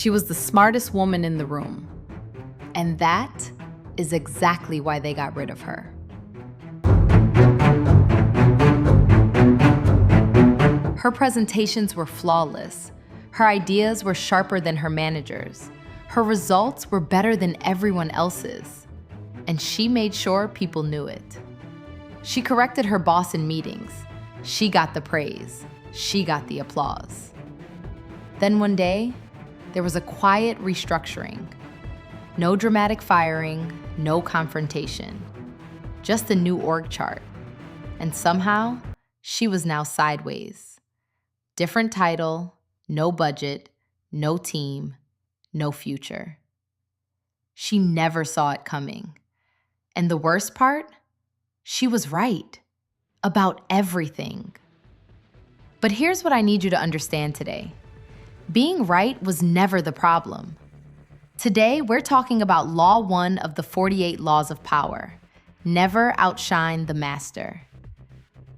She was the smartest woman in the room. And that is exactly why they got rid of her. Her presentations were flawless. Her ideas were sharper than her managers. Her results were better than everyone else's. And she made sure people knew it. She corrected her boss in meetings. She got the praise. She got the applause. Then one day, there was a quiet restructuring. No dramatic firing, no confrontation. Just a new org chart. And somehow, she was now sideways. Different title, no budget, no team, no future. She never saw it coming. And the worst part? She was right. About everything. But here's what I need you to understand today. Being right was never the problem. Today, we're talking about Law 1 of the 48 Laws of Power. Never outshine the master.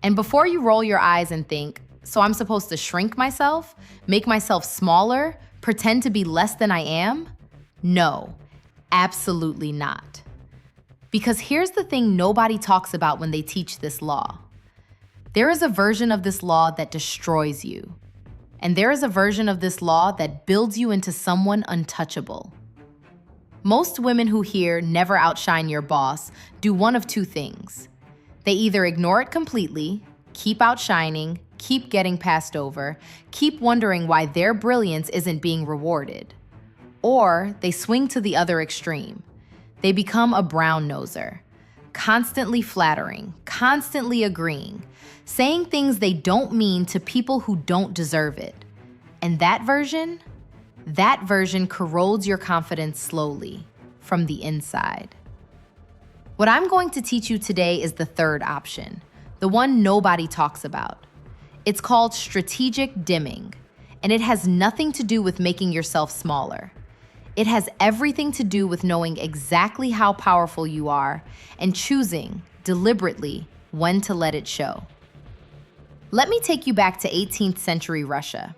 And before you roll your eyes and think, so I'm supposed to shrink myself, make myself smaller, pretend to be less than I am? No, absolutely not. Because here's the thing nobody talks about when they teach this law. There is a version of this law that destroys you. And there is a version of this law that builds you into someone untouchable. Most women who hear never outshine your boss do one of two things. They either ignore it completely, keep outshining, keep getting passed over, keep wondering why their brilliance isn't being rewarded. Or they swing to the other extreme. They become a brown-noser, constantly flattering, constantly agreeing, saying things they don't mean to people who don't deserve it. And that version corrodes your confidence slowly, from the inside. What I'm going to teach you today is the third option, the one nobody talks about. It's called strategic dimming, and it has nothing to do with making yourself smaller. It has everything to do with knowing exactly how powerful you are and choosing, deliberately, when to let it show. Let me take you back to 18th century Russia.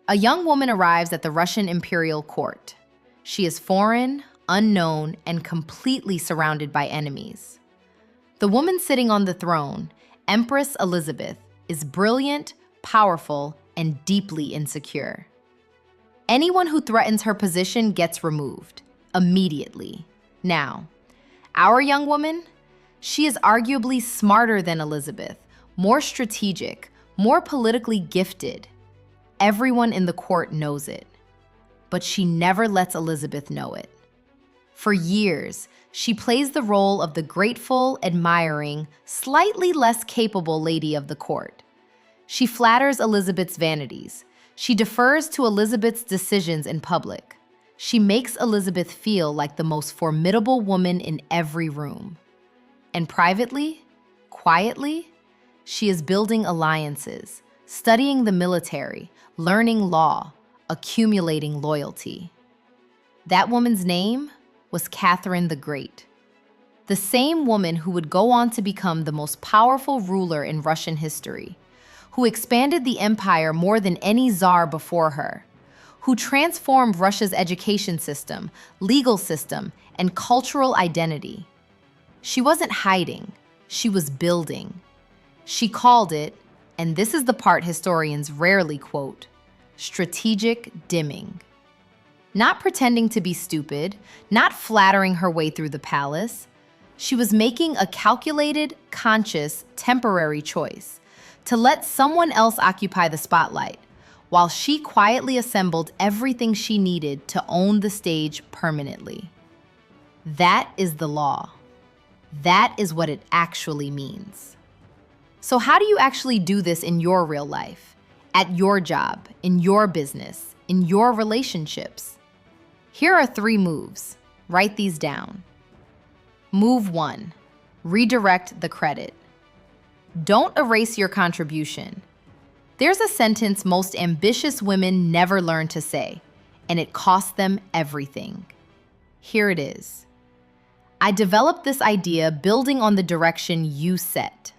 A young woman arrives at the Russian imperial court. She is foreign, unknown, and completely surrounded by enemies. The woman sitting on the throne, Empress Elizabeth, is brilliant, powerful, and deeply insecure. Anyone who threatens her position gets removed, immediately. Now, our young woman, she is arguably smarter than Elizabeth, more strategic, more politically gifted. Everyone in the court knows it, but she never lets Elizabeth know it. For years, she plays the role of the grateful, admiring, slightly less capable lady of the court. She flatters Elizabeth's vanities. She defers to Elizabeth's decisions in public. She makes Elizabeth feel like the most formidable woman in every room. And privately, quietly, she is building alliances, studying the military, learning law, accumulating loyalty. That woman's name was Catherine the Great. The same woman who would go on to become the most powerful ruler in Russian history, who expanded the empire more than any czar before her, who transformed Russia's education system, legal system, and cultural identity. She wasn't hiding, she was building. She called it, and this is the part historians rarely quote, strategic dimming. Not pretending to be stupid, not flattering her way through the palace. She was making a calculated, conscious, temporary choice to let someone else occupy the spotlight, while she quietly assembled everything she needed to own the stage permanently. That is the law. That is what it actually means. So how do you actually do this in your real life, at your job, in your business, in your relationships? Here are 3 moves. Write these down. Move 1, redirect the credit. Don't erase your contribution. There's a sentence most ambitious women never learn to say, and it costs them everything. Here it is. I developed this idea building on the direction you set.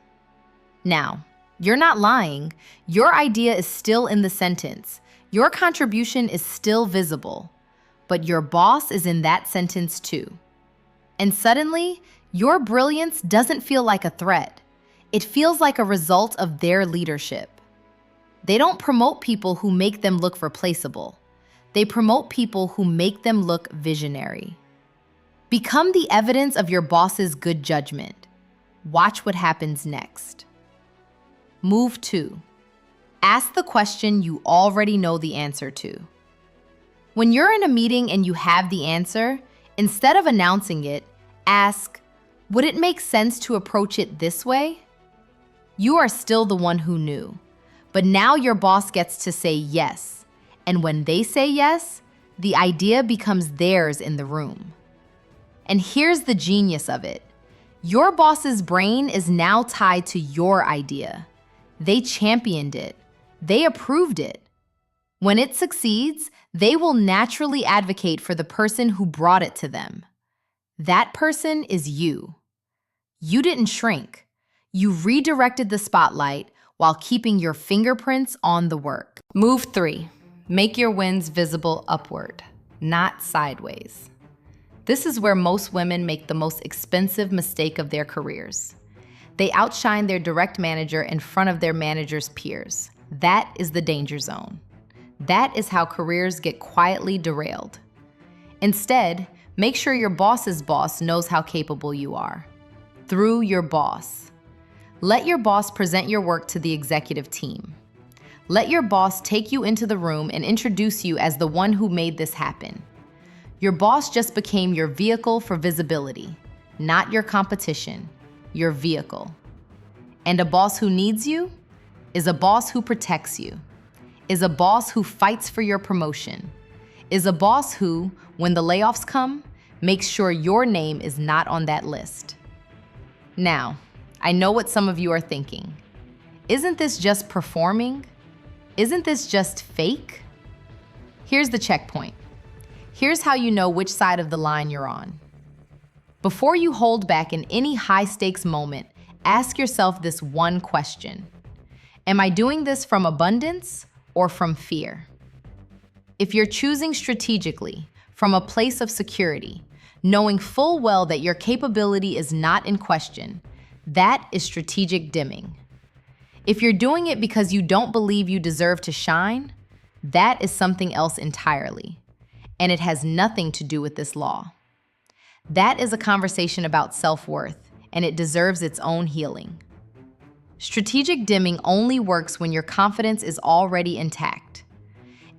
Now, you're not lying. Your idea is still in the sentence. Your contribution is still visible, but your boss is in that sentence too. And suddenly, your brilliance doesn't feel like a threat. It feels like a result of their leadership. They don't promote people who make them look replaceable. They promote people who make them look visionary. Become the evidence of your boss's good judgment. Watch what happens next. Move 2. Ask the question you already know the answer to. When you're in a meeting and you have the answer, instead of announcing it, ask, would it make sense to approach it this way? You are still the one who knew, but now your boss gets to say yes. And when they say yes, the idea becomes theirs in the room. And here's the genius of it. Your boss's brain is now tied to your idea. They championed it. They approved it. When it succeeds, they will naturally advocate for the person who brought it to them. That person is you. You didn't shrink. You redirected the spotlight while keeping your fingerprints on the work. Move 3. Make your wins visible upward, not sideways. This is where most women make the most expensive mistake of their careers. They outshine their direct manager in front of their manager's peers. That is the danger zone. That is how careers get quietly derailed. Instead, make sure your boss's boss knows how capable you are. Through your boss. Let your boss present your work to the executive team. Let your boss take you into the room and introduce you as the one who made this happen. Your boss just became your vehicle for visibility, not your competition, your vehicle. And a boss who needs you is a boss who protects you, is a boss who fights for your promotion, is a boss who, when the layoffs come, makes sure your name is not on that list. Now, I know what some of you are thinking. Isn't this just performing? Isn't this just fake? Here's the checkpoint. Here's how you know which side of the line you're on. Before you hold back in any high-stakes moment, ask yourself this one question. Am I doing this from abundance or from fear? If you're choosing strategically, from a place of security, knowing full well that your capability is not in question, that is strategic dimming. If you're doing it because you don't believe you deserve to shine, that is something else entirely, and it has nothing to do with this law. That is a conversation about self-worth, and it deserves its own healing. Strategic dimming only works when your confidence is already intact.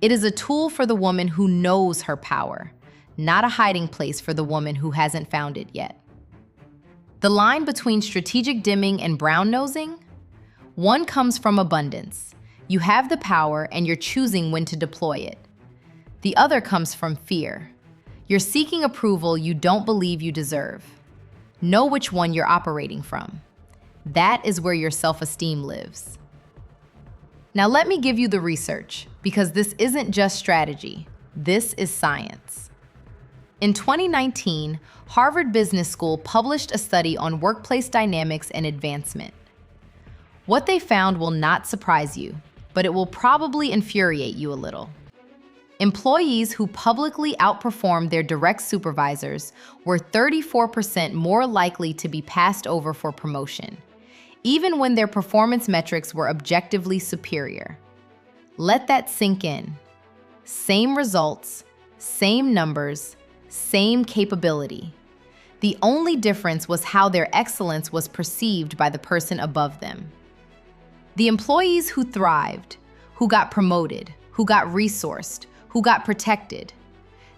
It is a tool for the woman who knows her power, not a hiding place for the woman who hasn't found it yet. The line between strategic dimming and brown-nosing? One comes from abundance. You have the power and you're choosing when to deploy it. The other comes from fear. You're seeking approval you don't believe you deserve. Know which one you're operating from. That is where your self-esteem lives. Now let me give you the research, because this isn't just strategy. This is science. In 2019, Harvard Business School published a study on workplace dynamics and advancement. What they found will not surprise you, but it will probably infuriate you a little. Employees who publicly outperformed their direct supervisors were 34% more likely to be passed over for promotion, even when their performance metrics were objectively superior. Let that sink in. Same results, same numbers, same capability. The only difference was how their excellence was perceived by the person above them. The employees who thrived, who got promoted, who got resourced, who got protected,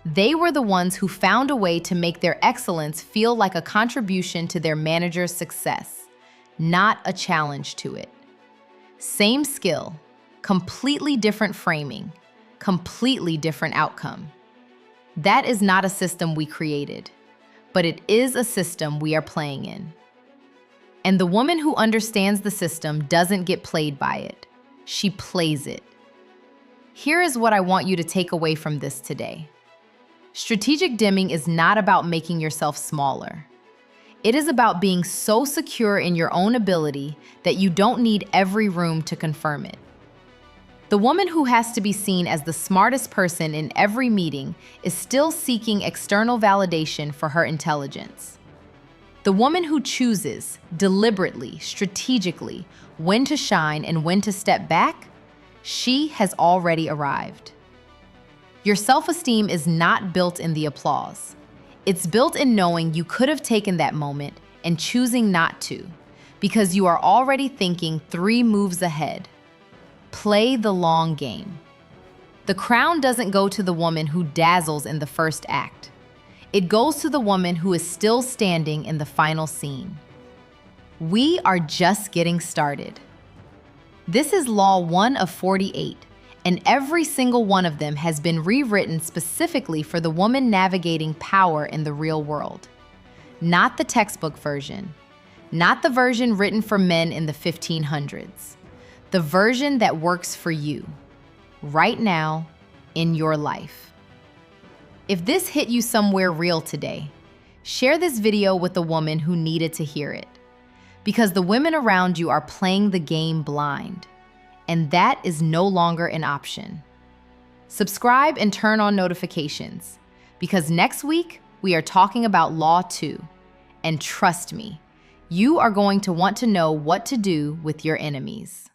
they were the ones who found a way to make their excellence feel like a contribution to their manager's success, not a challenge to it. Same skill, completely different framing, completely different outcome. That is not a system we created, but it is a system we are playing in. And the woman who understands the system doesn't get played by it. She plays it. Here is what I want you to take away from this today. Strategic dimming is not about making yourself smaller. It is about being so secure in your own ability that you don't need every room to confirm it. The woman who has to be seen as the smartest person in every meeting is still seeking external validation for her intelligence. The woman who chooses, deliberately, strategically, when to shine and when to step back, she has already arrived. Your self-esteem is not built in the applause. It's built in knowing you could have taken that moment and choosing not to, because you are already thinking 3 moves ahead. Play the long game. The crown doesn't go to the woman who dazzles in the first act. It goes to the woman who is still standing in the final scene. We are just getting started. This is Law 1 of 48, and every single one of them has been rewritten specifically for the woman navigating power in the real world. Not the textbook version, not the version written for men in the 1500s. The version that works for you, right now, in your life. If this hit you somewhere real today, share this video with a woman who needed to hear it. Because the women around you are playing the game blind, and that is no longer an option. Subscribe and turn on notifications, because next week we are talking about Law 2, and trust me, you are going to want to know what to do with your enemies.